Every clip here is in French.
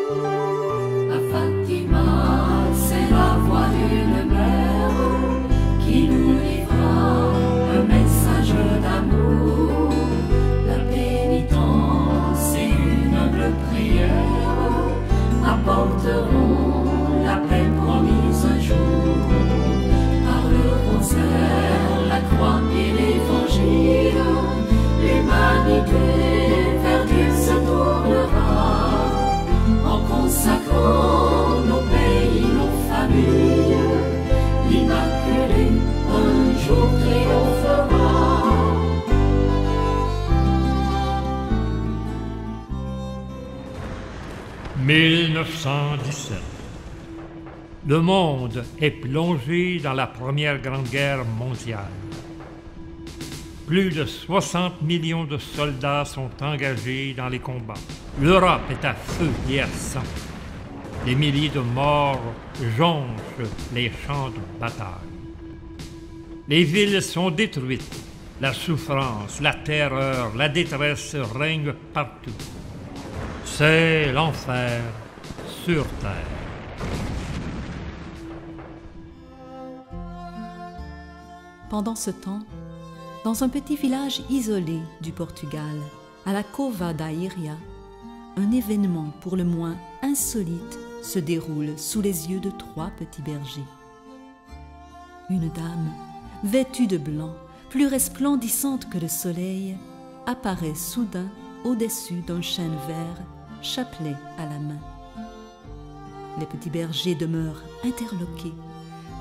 À Fatima, c'est la voix d'une mère qui nous livra un message d'amour. La pénitence et une humble prière apporteront la paix promise un jour. Par le rosaire, la croix et l'évangile, l'humanité vers Dieu se tournera, en consacrant nos pays, nos familles. L'Immaculée un jour triomphera. 1917. Le monde est plongé dans la Première Grande Guerre mondiale. Plus de 60 millions de soldats sont engagés dans les combats. L'Europe est à feu et à sang. Des milliers de morts jonchent les champs de bataille. Les villes sont détruites. La souffrance, la terreur, la détresse règnent partout. C'est l'enfer sur terre. Pendant ce temps, dans un petit village isolé du Portugal, à la Cova da Iria, un événement pour le moins insolite se déroule sous les yeux de 3 petits bergers. Une dame, vêtue de blanc, plus resplendissante que le soleil, apparaît soudain au-dessus d'un chêne vert, chapelet à la main. Les petits bergers demeurent interloqués,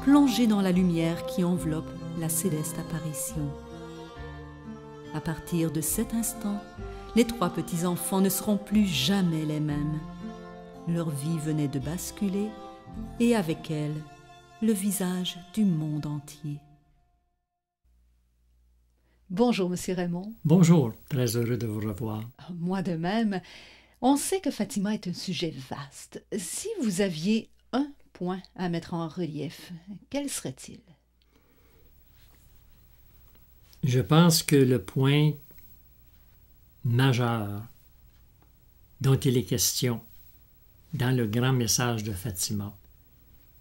plongés dans la lumière qui enveloppe la céleste apparition. À partir de cet instant, les 3 petits-enfants ne seront plus jamais les mêmes. Leur vie venait de basculer, et avec elle, le visage du monde entier. Bonjour, Monsieur Raymond. Bonjour, très heureux de vous revoir. Moi de même. On sait que Fatima est un sujet vaste. Si vous aviez un point à mettre en relief, quel serait-il? Je pense que le point majeur dont il est question dans le grand message de Fatima,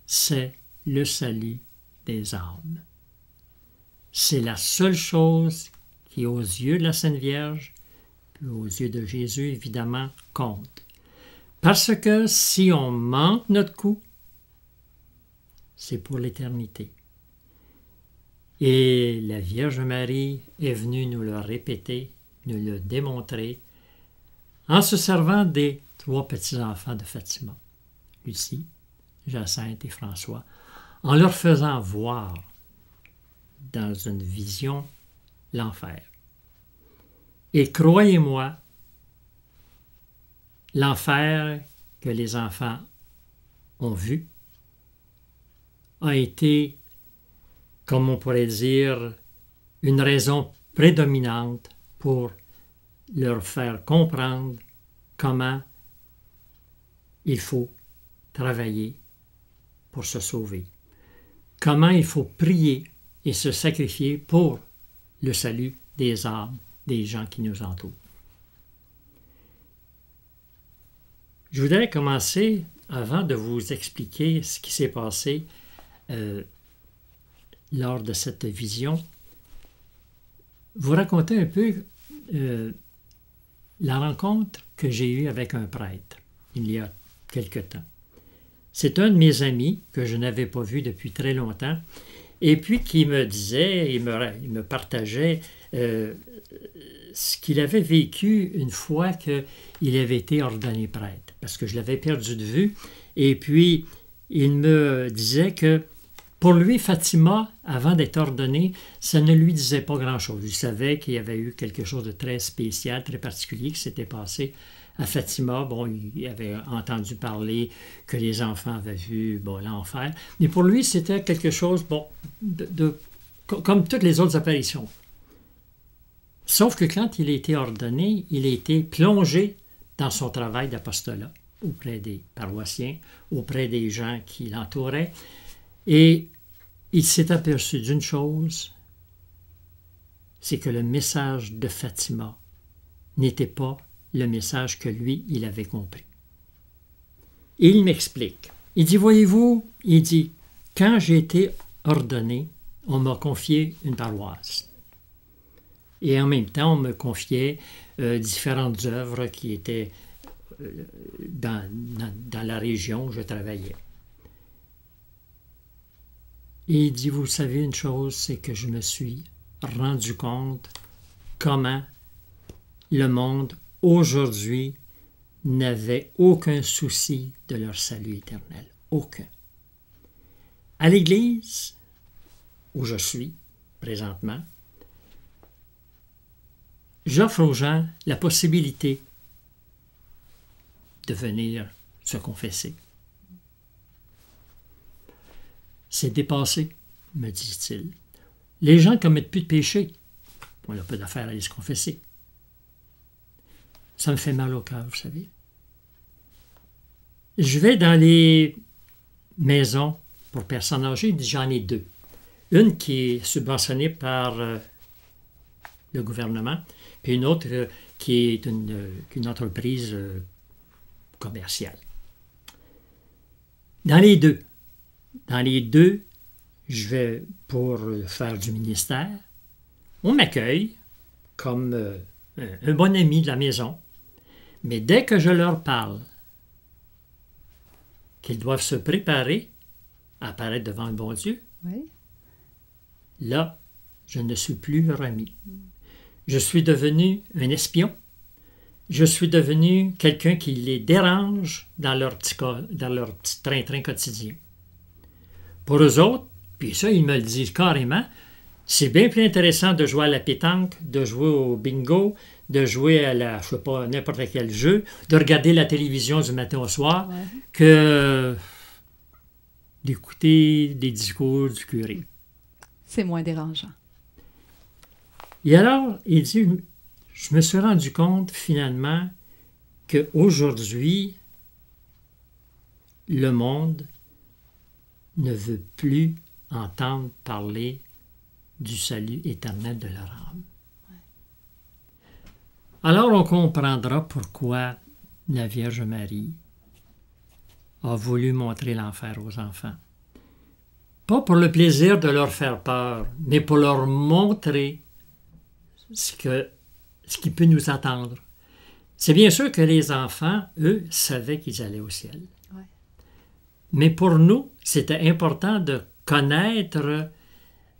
c'est le salut des âmes. C'est la seule chose qui, aux yeux de la Sainte Vierge, puis aux yeux de Jésus, évidemment, compte. Parce que si on manque notre coup, c'est pour l'éternité. Et la Vierge Marie est venue nous le répéter, nous le démontrer, en se servant des 3 petits-enfants de Fatima, Lucie, Jacinthe et François, en leur faisant voir dans une vision l'enfer. Et croyez-moi, l'enfer que les enfants ont vu a été, comme on pourrait dire, une raison prédominante pour leur faire comprendre comment il faut travailler pour se sauver, comment il faut prier et se sacrifier pour le salut des âmes, des gens qui nous entourent. Je voudrais commencer, avant de vous expliquer ce qui s'est passé lors de cette vision, vous raconter un peu la rencontre que j'ai eue avec un prêtre il y a quelque temps. C'est un de mes amis que je n'avais pas vu depuis très longtemps et puis qui me disait, il me partageait ce qu'il avait vécu une fois qu'il avait été ordonné prêtre, parce que je l'avais perdu de vue. Et puis, il me disait que pour lui, Fatima, avant d'être ordonné, ça ne lui disait pas grand-chose. Il savait qu'il y avait eu quelque chose de très spécial, très particulier qui s'était passé à Fatima. Bon, il avait entendu parler que les enfants avaient vu l'enfer. Mais pour lui, c'était quelque chose, comme toutes les autres apparitions. Sauf que quand il a été ordonné, il a été plongé dans son travail d'apostolat auprès des paroissiens, auprès des gens qui l'entouraient. Et il s'est aperçu d'une chose, c'est que le message de Fatima n'était pas le message que lui, il avait compris. Et il m'explique. Il dit, voyez-vous, il dit, quand j'ai été ordonné, on m'a confié une paroisse. Et en même temps, on me confiait différentes œuvres qui étaient dans la région où je travaillais. Et il dit, vous savez une chose, c'est que je me suis rendu compte comment le monde aujourd'hui n'avait aucun souci de leur salut éternel. Aucun. À l'Église, où je suis présentement, j'offre aux gens la possibilité de venir se confesser. C'est dépassé, me dit-il. Les gens ne commettent plus de péché. On n'a pas d'affaire à aller se confesser. Ça me fait mal au cœur, vous savez. Je vais dans les maisons pour personnes âgées, j'en ai deux. Une qui est subventionnée par le gouvernement, puis une autre qui est une entreprise commerciale. Dans les deux, je vais pour faire du ministère. On m'accueille comme un bon ami de la maison, mais dès que je leur parle qu'ils doivent se préparer à apparaître devant le bon Dieu, Oui. là, je ne suis plus remis. Je suis devenu un espion. Je suis devenu quelqu'un qui les dérange dans leur petit train-train quotidien. Pour eux autres, puis ça, ils me le disent carrément, c'est bien plus intéressant de jouer à la pétanque, de jouer au bingo, de jouer à je sais pas, n'importe quel jeu, de regarder la télévision du matin au soir, que d'écouter des discours du curé. C'est moins dérangeant. Et alors, il dit, je me suis rendu compte finalement qu'aujourd'hui, le monde ne veut plus entendre parler du salut éternel de leur âme. Alors on comprendra pourquoi la Vierge Marie a voulu montrer l'enfer aux enfants. Pas pour le plaisir de leur faire peur, mais pour leur montrer ce qui peut nous attendre. C'est bien sûr que les enfants, eux, savaient qu'ils allaient au ciel. Ouais. Mais pour nous, c'était important de connaître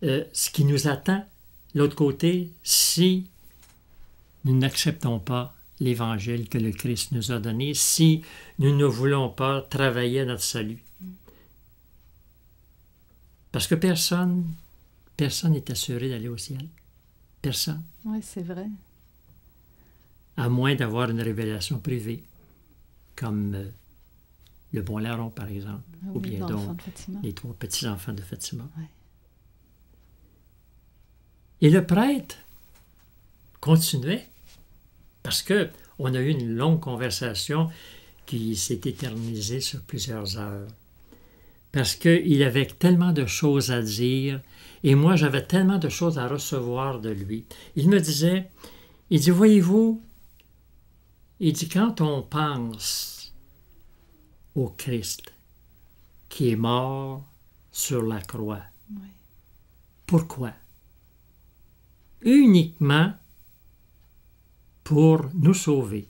ce qui nous attend de l'autre côté si nous n'acceptons pas l'Évangile que le Christ nous a donné, si nous ne voulons pas travailler à notre salut. Parce que personne n'est assuré d'aller au ciel. Personne. Oui, c'est vrai. À moins d'avoir une révélation privée, comme le bon larron, par exemple, ou bien donc les 3 petits-enfants de Fatima. Ouais. Et le prêtre continuait, parce qu'on a eu une longue conversation qui s'est éternisée sur plusieurs heures. Parce qu'il avait tellement de choses à dire, et moi j'avais tellement de choses à recevoir de lui. Il me disait, il dit, voyez-vous, il dit, quand on pense au Christ qui est mort sur la croix, Oui. pourquoi? Uniquement pour nous sauver.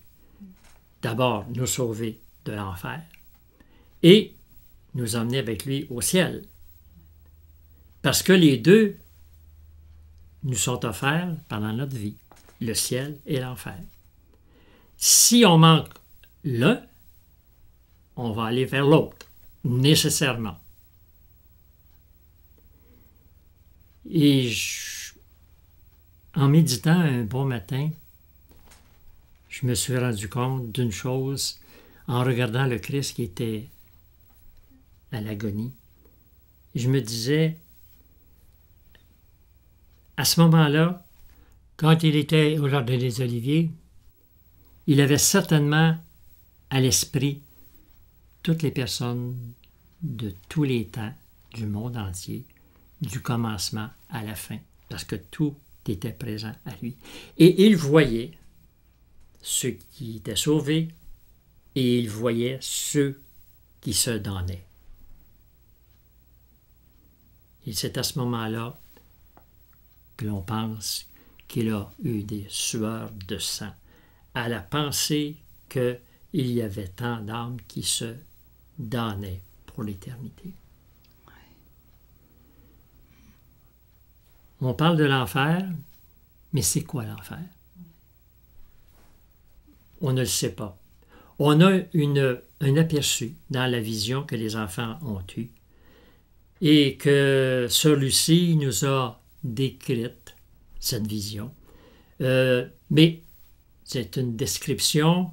D'abord, nous sauver de l'enfer et nous emmener avec lui au ciel. Parce que les deux nous sont offerts pendant notre vie, le ciel et l'enfer. Si on manque l'un, on va aller vers l'autre, nécessairement. Et en méditant un bon matin, je me suis rendu compte d'une chose en regardant le Christ qui était à l'agonie. Je me disais, à ce moment-là, quand il était au Jardin des Oliviers, il avait certainement à l'esprit toutes les personnes de tous les temps, du monde entier, du commencement à la fin, parce que tout était présent à lui. Et il voyait ceux qui étaient sauvés et il voyait ceux qui se damnait. Et c'est à ce moment-là que l'on pense qu'il a eu des sueurs de sang, à la pensée qu'il y avait tant d'âmes qui se damnaient pour l'éternité. On parle de l'enfer, mais c'est quoi l'enfer? On ne le sait pas. On a un aperçu dans la vision que les enfants ont eue et que Sœur Lucie nous a décrite, cette vision. Mais c'est une description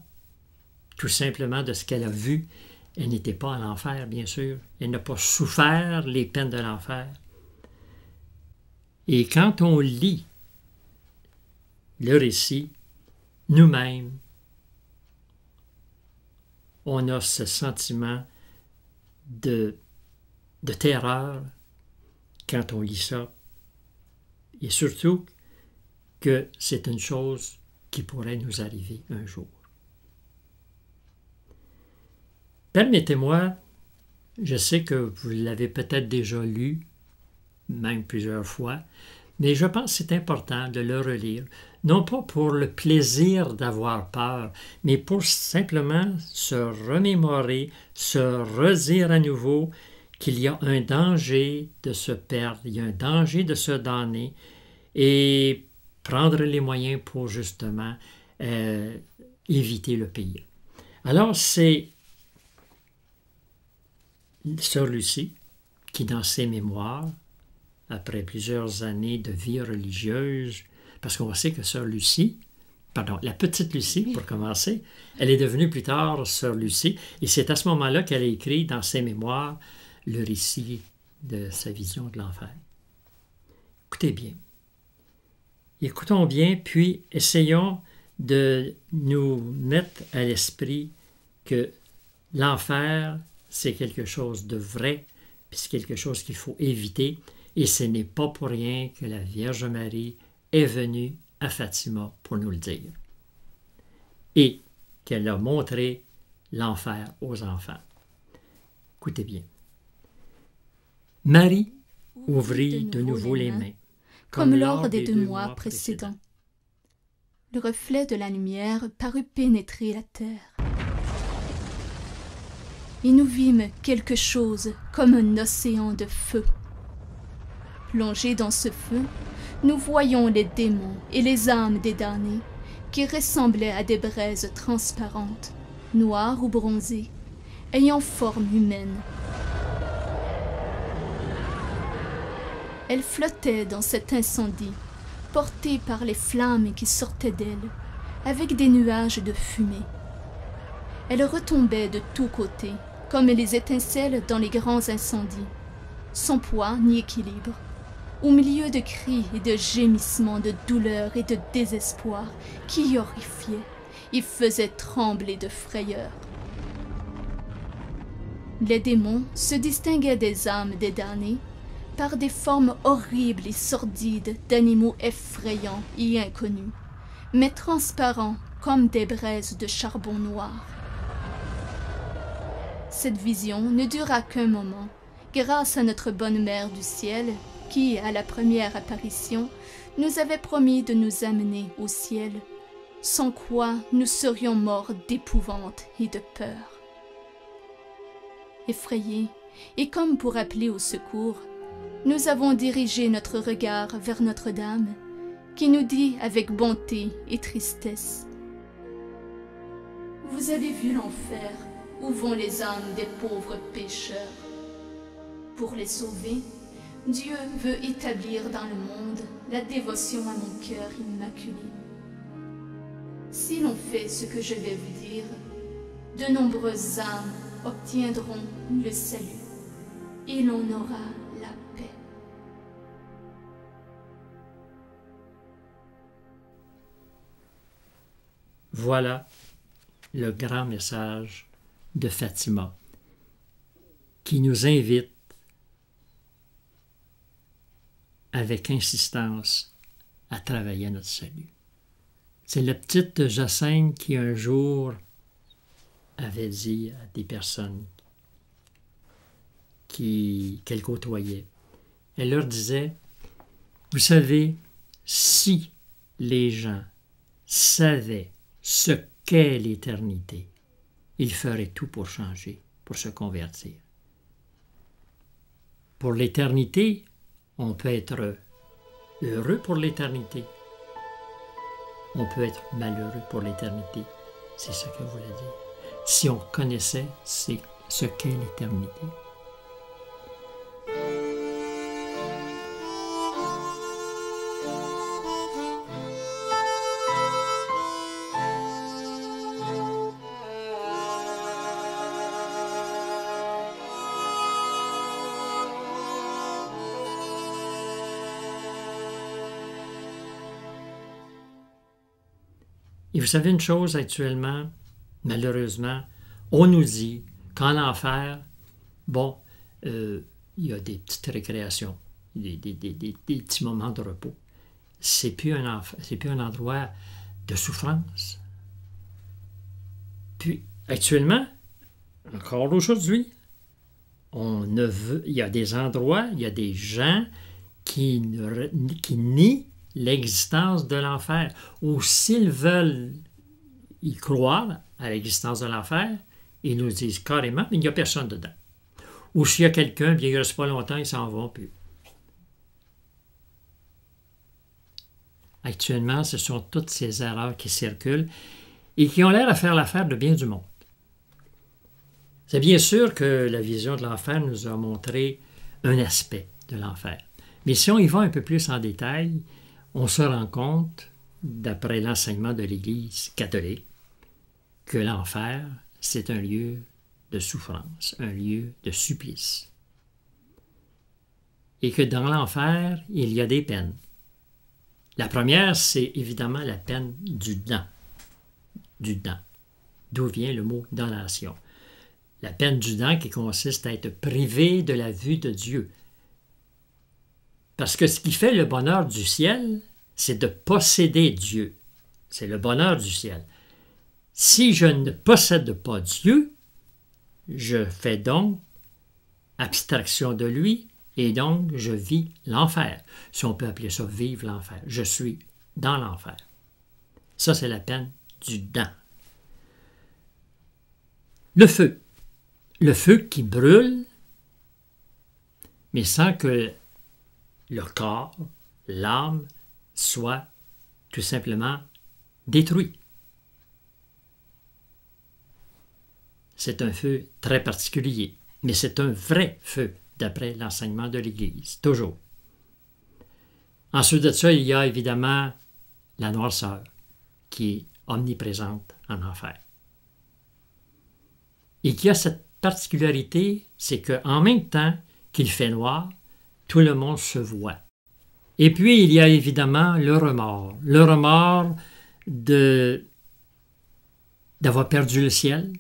tout simplement de ce qu'elle a vu. Elle n'était pas à l'enfer, bien sûr. Elle n'a pas souffert les peines de l'enfer. Et quand on lit le récit, nous-mêmes, on a ce sentiment de terreur quand on lit ça. Et surtout que c'est une chose qui pourrait nous arriver un jour. Permettez-moi, je sais que vous l'avez peut-être déjà lu, même plusieurs fois, mais je pense que c'est important de le relire, non pas pour le plaisir d'avoir peur, mais pour simplement se remémorer, se redire à nouveau qu'il y a un danger de se perdre, il y a un danger de se damner, et prendre les moyens pour justement éviter le pire. Alors c'est Sœur Lucie qui, dans ses mémoires, après plusieurs années de vie religieuse, parce qu'on sait que Sœur Lucie, la petite Lucie, pour commencer, elle est devenue plus tard Sœur Lucie, et c'est à ce moment-là qu'elle a écrit dans ses mémoires le récit de sa vision de l'enfer. Écoutez bien. Écoutons bien, puis essayons de nous mettre à l'esprit que l'enfer, c'est quelque chose de vrai, puis c'est quelque chose qu'il faut éviter, et ce n'est pas pour rien que la Vierge Marie est venue à Fatima pour nous le dire, et qu'elle a montré l'enfer aux enfants. Écoutez bien. Marie ouvrit de nouveau les mains, comme lors des 2 mois précédents. Le reflet de la lumière parut pénétrer la terre. Et nous vîmes quelque chose comme un océan de feu. Plongés dans ce feu, nous voyions les démons et les âmes des damnés qui ressemblaient à des braises transparentes, noires ou bronzées, ayant forme humaine. Elles flottaient dans cet incendie, portées par les flammes qui sortaient d'elles, avec des nuages de fumée. Elles retombaient de tous côtés, comme les étincelles dans les grands incendies, sans poids ni équilibre, au milieu de cris et de gémissements de douleur et de désespoir qui horrifiaient et faisaient trembler de frayeur. Les démons se distinguaient des âmes des damnés par des formes horribles et sordides d'animaux effrayants et inconnus, mais transparents comme des braises de charbon noir. Cette vision ne dura qu'un moment, grâce à notre bonne mère du ciel, qui, à la première apparition, nous avait promis de nous amener au ciel, sans quoi nous serions morts d'épouvante et de peur. Effrayés, et comme pour appeler au secours, nous avons dirigé notre regard vers Notre-Dame, qui nous dit avec bonté et tristesse: « Vous avez vu l'enfer, où vont les âmes des pauvres pécheurs. Pour les sauver, Dieu veut établir dans le monde la dévotion à mon cœur immaculé. Si l'on fait ce que je vais vous dire, de nombreuses âmes obtiendront le salut, et l'on aura la paix. » Voilà le grand message de Fatima qui nous invite avec insistance à travailler à notre salut. C'est la petite Jacinthe qui un jour avait dit à des personnes qu'elle côtoyait. Elle leur disait, vous savez, si les gens savaient ce qu'est l'éternité, ils feraient tout pour changer, pour se convertir. Pour l'éternité, on peut être heureux pour l'éternité. On peut être malheureux pour l'éternité. C'est ce que voulait dire. Si on connaissait ce qu'est l'éternité. Et vous savez une chose actuellement, malheureusement, on nous dit qu'en enfer, bon, il y a des petites récréations, des petits moments de repos. C'est plus un endroit de souffrance. Puis, actuellement, encore aujourd'hui, il y a des endroits, il y a des gens qui nient l'existence de l'enfer, ou s'ils veulent y croire à l'existence de l'enfer, ils nous disent carrément, mais il n'y a personne dedans. Ou s'il y a quelqu'un, bien il ne reste pas longtemps, ils s'en vont plus. Actuellement, ce sont toutes ces erreurs qui circulent et qui ont l'air à faire l'affaire de bien du monde. C'est bien sûr que la vision de l'enfer nous a montré un aspect de l'enfer. Mais si on y va un peu plus en détail, on se rend compte, d'après l'enseignement de l'Église catholique, que l'enfer, c'est un lieu de souffrance, un lieu de supplice. Et que dans l'enfer, il y a des peines. La première, c'est évidemment la peine du dent. Du dent. D'où vient le mot damnation. La peine du dent qui consiste à être privé de la vue de Dieu. Parce que ce qui fait le bonheur du ciel, c'est de posséder Dieu. C'est le bonheur du ciel. Si je ne possède pas Dieu, je fais donc abstraction de lui et donc je vis l'enfer. Si on peut appeler ça vivre l'enfer. Je suis dans l'enfer. Ça, c'est la peine du dent. Le feu. Le feu qui brûle, mais sans que le corps, l'âme, soit tout simplement détruit. C'est un feu très particulier, mais c'est un vrai feu, d'après l'enseignement de l'Église, toujours. Ensuite de ça, il y a évidemment la noirceur, qui est omniprésente en enfer. Et qui a cette particularité, c'est qu'en même temps qu'il fait noir, tout le monde se voit. Et puis, il y a évidemment le remords. Le remords d'avoir perdu le ciel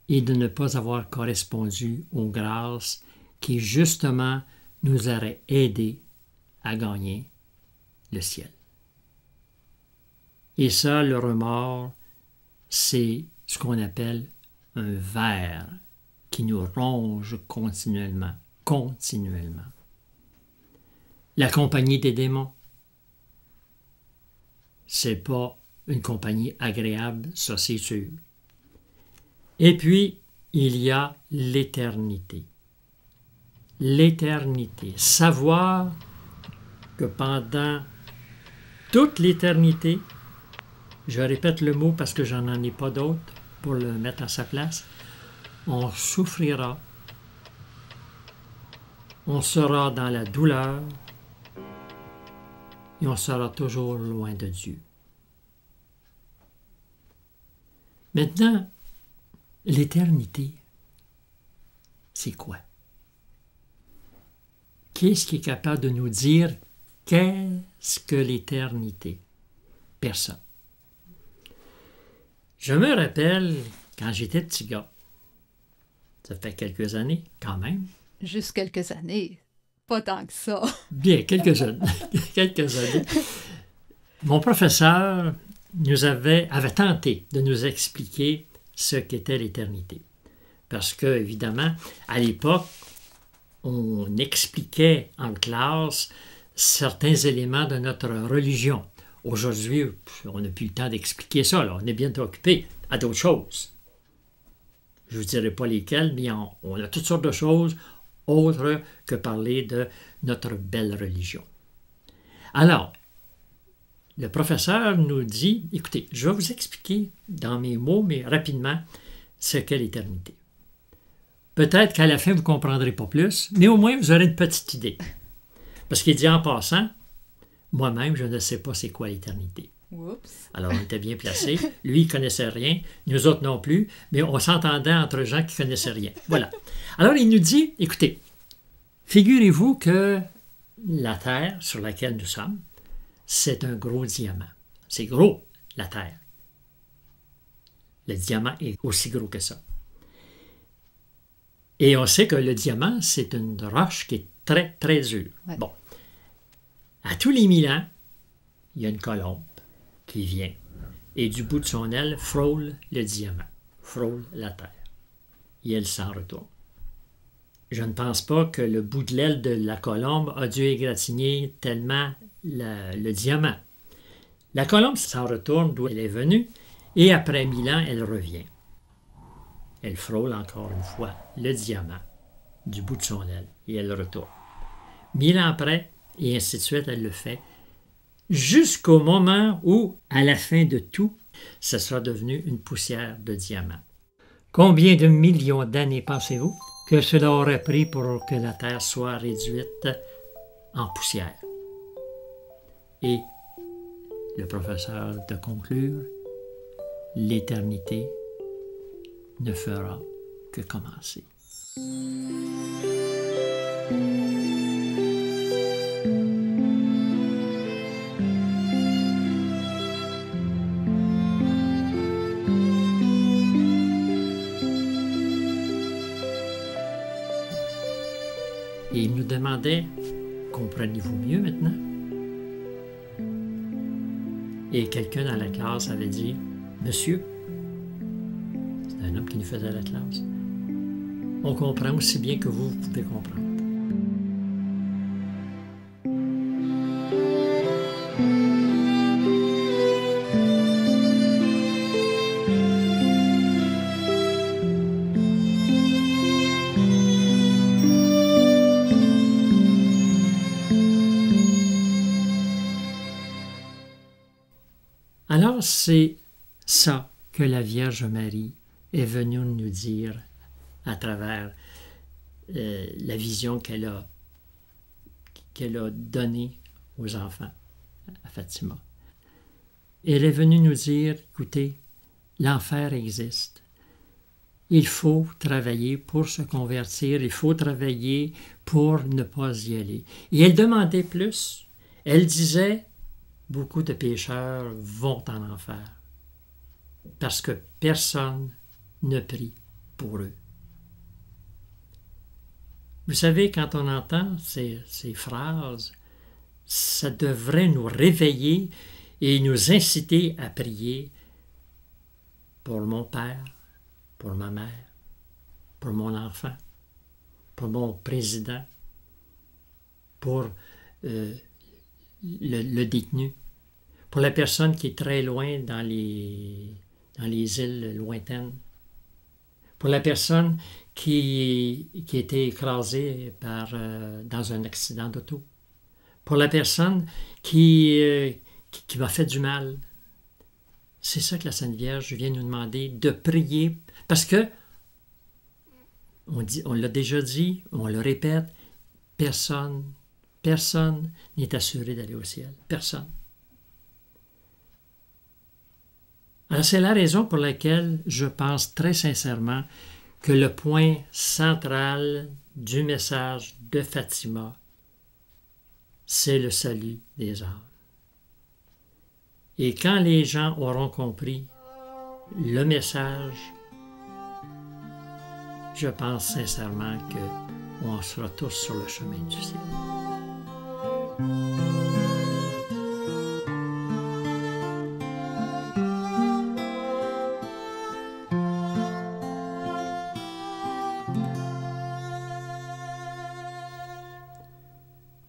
et de ne pas avoir correspondu aux grâces qui, justement, nous auraient aidés à gagner le ciel. Et ça, le remords, c'est ce qu'on appelle un ver qui nous ronge continuellement. La compagnie des démons, c'est pas une compagnie agréable, ça c'est sûr. Et puis, il y a l'éternité. L'éternité. Savoir que pendant toute l'éternité, je répète le mot parce que j'en ai pas d'autre pour le mettre à sa place, on souffrira, on sera dans la douleur et on sera toujours loin de Dieu. Maintenant, l'éternité, c'est quoi? Qui est-ce qui est capable de nous dire qu'est-ce que l'éternité? Personne. Je me rappelle quand j'étais petit gars, ça fait quelques années quand même. Juste quelques années, pas tant que ça. Bien, quelques années. Quelques années. Mon professeur avait tenté de nous expliquer ce qu'était l'éternité. Parce que, évidemment, à l'époque, on expliquait en classe certains éléments de notre religion. Aujourd'hui, on n'a plus le temps d'expliquer ça. Là. On est bien occupé à d'autres choses. Je ne vous dirai pas lesquelles, mais on a toutes sortes de choses autres que parler de notre belle religion. Alors, le professeur nous dit, écoutez, je vais vous expliquer dans mes mots, mais rapidement, ce qu'est l'éternité. Peut-être qu'à la fin, vous ne comprendrez pas plus, mais au moins, vous aurez une petite idée. Parce qu'il dit en passant, moi-même, je ne sais pas c'est quoi l'éternité. Oups. Alors, on était bien placés. Lui, il ne connaissait rien, nous autres non plus, mais on s'entendait entre gens qui ne connaissaient rien. Voilà. Alors, il nous dit, écoutez, figurez-vous que la Terre sur laquelle nous sommes, c'est un gros diamant. C'est gros, la Terre. Le diamant est aussi gros que ça. Et on sait que le diamant, c'est une roche qui est très, très dure. Ouais. Bon. À tous les 1000 ans, il y a une colombe qui vient et du bout de son aile frôle le diamant, frôle la terre. Et elle s'en retourne. Je ne pense pas que le bout de l'aile de la colombe a dû égratigner tellement le diamant. La colombe s'en retourne d'où elle est venue et après 1000 ans, elle revient. Elle frôle encore une fois le diamant du bout de son aile et elle retourne. 1000 ans après, et ainsi de suite, elle le fait, jusqu'au moment où, à la fin de tout, ce sera devenu une poussière de diamant. Combien de millions d'années pensez-vous que cela aurait pris pour que la Terre soit réduite en poussière? Et le professeur de conclure, l'éternité ne fera que commencer. Et il nous demandait, comprenez-vous mieux maintenant? Et quelqu'un dans la classe avait dit, monsieur, c'est un homme qui nous faisait la classe, on comprend aussi bien que vous pouvez comprendre. Alors, c'est ça que la Vierge Marie est venue nous dire à travers la vision qu'elle a donnée aux enfants à Fatima. Elle est venue nous dire, écoutez, l'enfer existe. Il faut travailler pour se convertir, il faut travailler pour ne pas y aller. Et elle demandait plus. Elle disait, beaucoup de pécheurs vont en enfer parce que personne ne prie pour eux. Vous savez, quand on entend ces phrases, ça devrait nous réveiller et nous inciter à prier pour mon père, pour ma mère, pour mon enfant, pour mon président, pour le détenu, pour la personne qui est très loin dans les îles lointaines, pour la personne qui a été écrasée dans un accident d'auto, pour la personne qui m'a fait du mal. C'est ça que la Sainte Vierge vient nous demander, de prier, parce que, on l'a déjà dit, on le répète, personne n'est assuré d'aller au ciel. Personne. Alors, c'est la raison pour laquelle je pense très sincèrement que le point central du message de Fatima, c'est le salut des âmes. Et quand les gens auront compris le message, je pense sincèrement qu'on sera tous sur le chemin du ciel.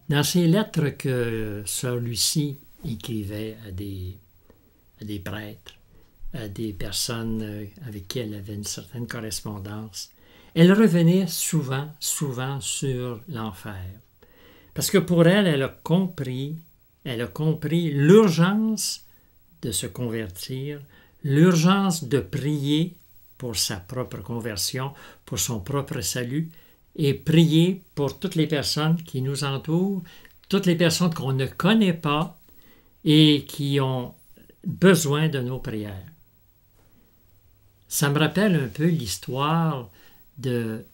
Dans ces lettres que sœur Lucie écrivait à des prêtres, à des personnes avec qui elle avait une certaine correspondance, elle revenait souvent sur l'enfer. Parce que pour elle, elle a compris l'urgence de se convertir, l'urgence de prier pour sa propre conversion, pour son propre salut, et prier pour toutes les personnes qui nous entourent, toutes les personnes qu'on ne connaît pas et qui ont besoin de nos prières. Ça me rappelle un peu l'histoire de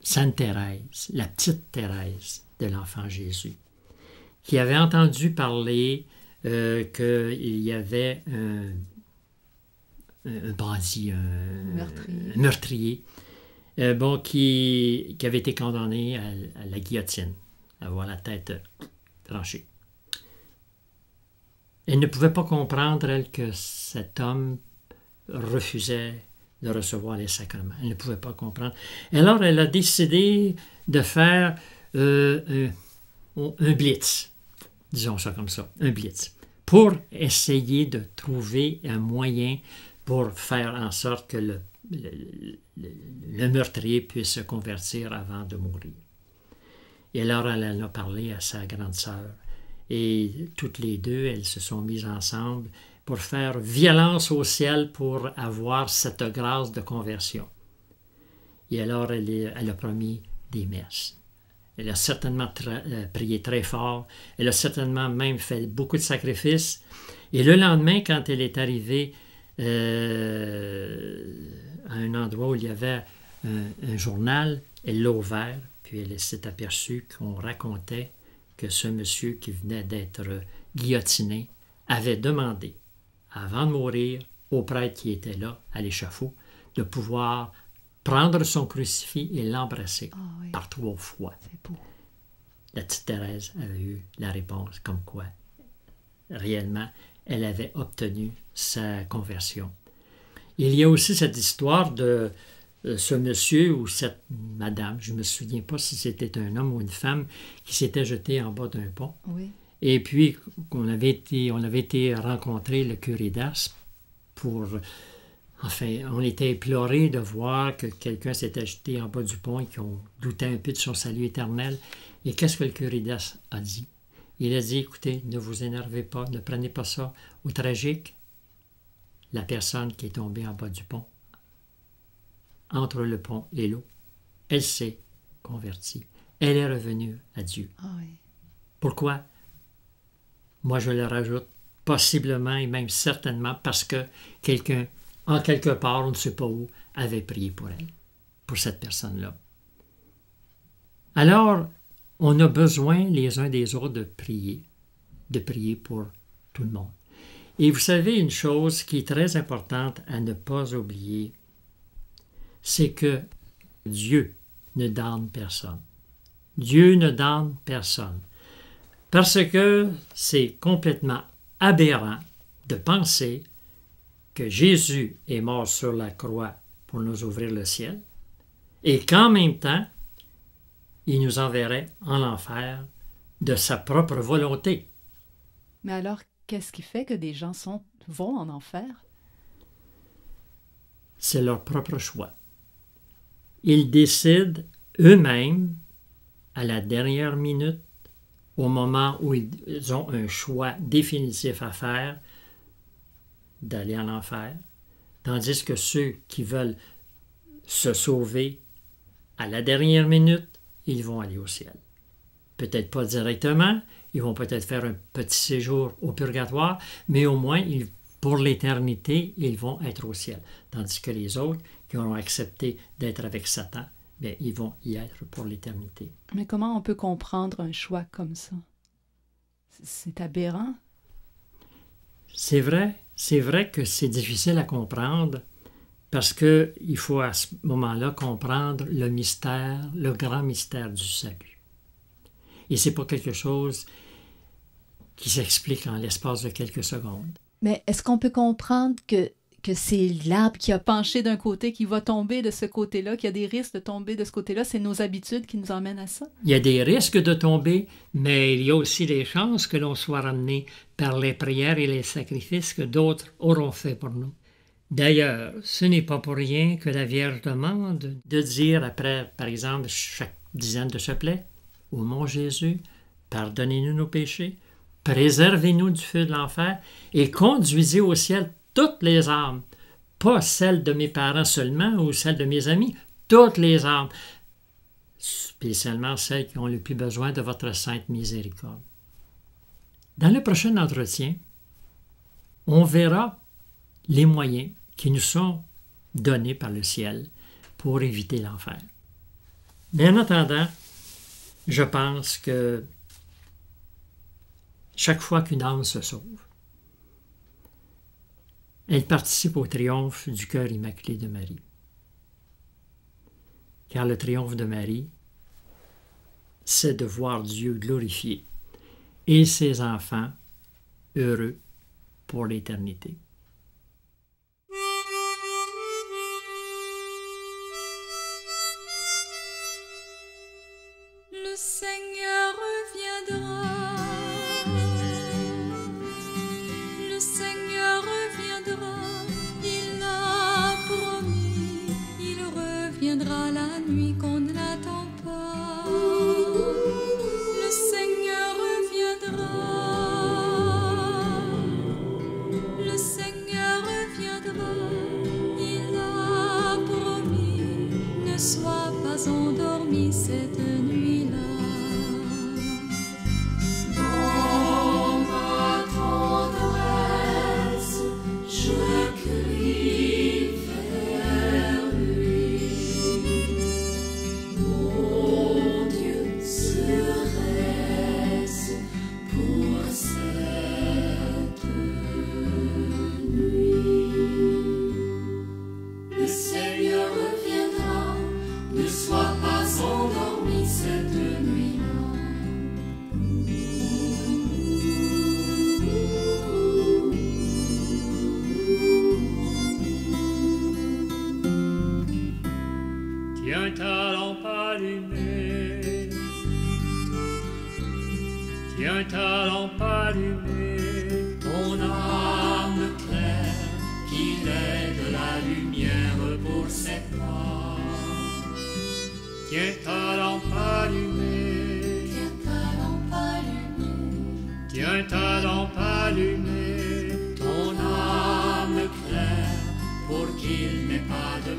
Sainte Thérèse, la petite Thérèse de l'Enfant Jésus, qui avait entendu parler qu'il y avait un bandit, un meurtrier, qui avait été condamné à la guillotine, à avoir la tête tranchée. Elle ne pouvait pas comprendre, elle, que cet homme refusait de recevoir les sacrements. Elle ne pouvait pas comprendre. Alors, elle a décidé de faire un blitz, disons ça comme ça, un blitz, pour essayer de trouver un moyen pour faire en sorte que le meurtrier puisse se convertir avant de mourir. Et alors, elle en a parlé à sa grande sœur. Et toutes les deux, elles se sont mises ensemble pour faire violence au ciel pour avoir cette grâce de conversion. Et alors, elle a promis des messes. Elle a certainement prié très fort. Elle a certainement même fait beaucoup de sacrifices. Et le lendemain, quand elle est arrivée à un endroit où il y avait un journal, elle l'a ouvert, puis elle s'est aperçue qu'on racontait que ce monsieur qui venait d'être guillotiné avait demandé, avant de mourir, au prêtre qui était là, à l'échafaud, de pouvoir prendre son crucifix et l'embrasser par 3 fois. C'est beau. La petite Thérèse avait eu la réponse comme quoi, réellement, elle avait obtenu sa conversion. Il y a aussi cette histoire de ce monsieur ou cette madame, je ne me souviens pas si c'était un homme ou une femme, qui s'était jeté en bas d'un pont. Oui. Et puis, on avait été rencontrer le curé d'Ars pour... Enfin, on était éplorés de voir que quelqu'un s'était jeté en bas du pont et qu'on doutait un peu de son salut éternel. Et qu'est-ce que le curé d'Ars a dit? Il a dit, écoutez, ne vous énervez pas, ne prenez pas ça au tragique. La personne qui est tombée en bas du pont, entre le pont et l'eau, elle s'est convertie. Elle est revenue à Dieu. Ah oui. Pourquoi? Moi, je le rajoute, possiblement et même certainement parce que quelqu'un, en quelque part, on ne sait pas où, avait prié pour elle, pour cette personne-là. Alors, on a besoin les uns des autres de prier pour tout le monde. Et vous savez, une chose qui est très importante à ne pas oublier, c'est que Dieu ne damne personne. Dieu ne damne personne. Parce que c'est complètement aberrant de penser que Jésus est mort sur la croix pour nous ouvrir le ciel et qu'en même temps, il nous enverrait en enfer de sa propre volonté. Mais alors, qu'est-ce qui fait que des gens vont en enfer? C'est leur propre choix. Ils décident eux-mêmes, à la dernière minute, au moment où ils ont un choix définitif à faire, d'aller en enfer, tandis que ceux qui veulent se sauver à la dernière minute, ils vont aller au ciel. Peut-être pas directement, ils vont peut-être faire un petit séjour au purgatoire, mais au moins, pour l'éternité, ils vont être au ciel. Tandis que les autres qui auront accepté d'être avec Satan, bien, ils vont y être pour l'éternité. Mais comment on peut comprendre un choix comme ça? C'est aberrant. C'est vrai que c'est difficile à comprendre parce qu'il faut à ce moment-là comprendre le mystère, le grand mystère du salut. Et ce n'est pas quelque chose qui s'explique en l'espace de quelques secondes. Mais est-ce qu'on peut comprendre que que c'est l'arbre qui a penché d'un côté, qui va tomber de ce côté-là, qu'il y a des risques de tomber de ce côté-là. C'est nos habitudes qui nous emmènent à ça. Il y a des risques de tomber, mais il y a aussi des chances que l'on soit ramené par les prières et les sacrifices que d'autres auront fait pour nous. D'ailleurs, ce n'est pas pour rien que la Vierge demande de dire après, par exemple, chaque dizaine de chapelets, « Ô mon Jésus, pardonnez-nous nos péchés, préservez-nous du feu de l'enfer et conduisez au ciel toutes les âmes, pas celles de mes parents seulement ou celles de mes amis, toutes les âmes, spécialement celles qui ont le plus besoin de votre sainte miséricorde. » Dans le prochain entretien, on verra les moyens qui nous sont donnés par le ciel pour éviter l'enfer. Mais en attendant, je pense que chaque fois qu'une âme se sauve, elle participe au triomphe du cœur immaculé de Marie. Car le triomphe de Marie, c'est de voir Dieu glorifié et ses enfants heureux pour l'éternité. Le Seigneur reviendra. Le Seigneur reviendra. Il l'a promis. Il reviendra la nuit qu'on ne l'attend pas. Le Seigneur reviendra. Le Seigneur reviendra. Il l'a promis. Ne sois pas endormi cette nuit-là. Tiens ta lampe allumée, tiens ta lampe allumée, ton âme claire, qu'il est de la lumière pour ses pas. Tiens ta lampe allumée, Tiens ta lampe allumée. tiens ta lampe allumée, ton âme claire, pour qu'il n'ait pas de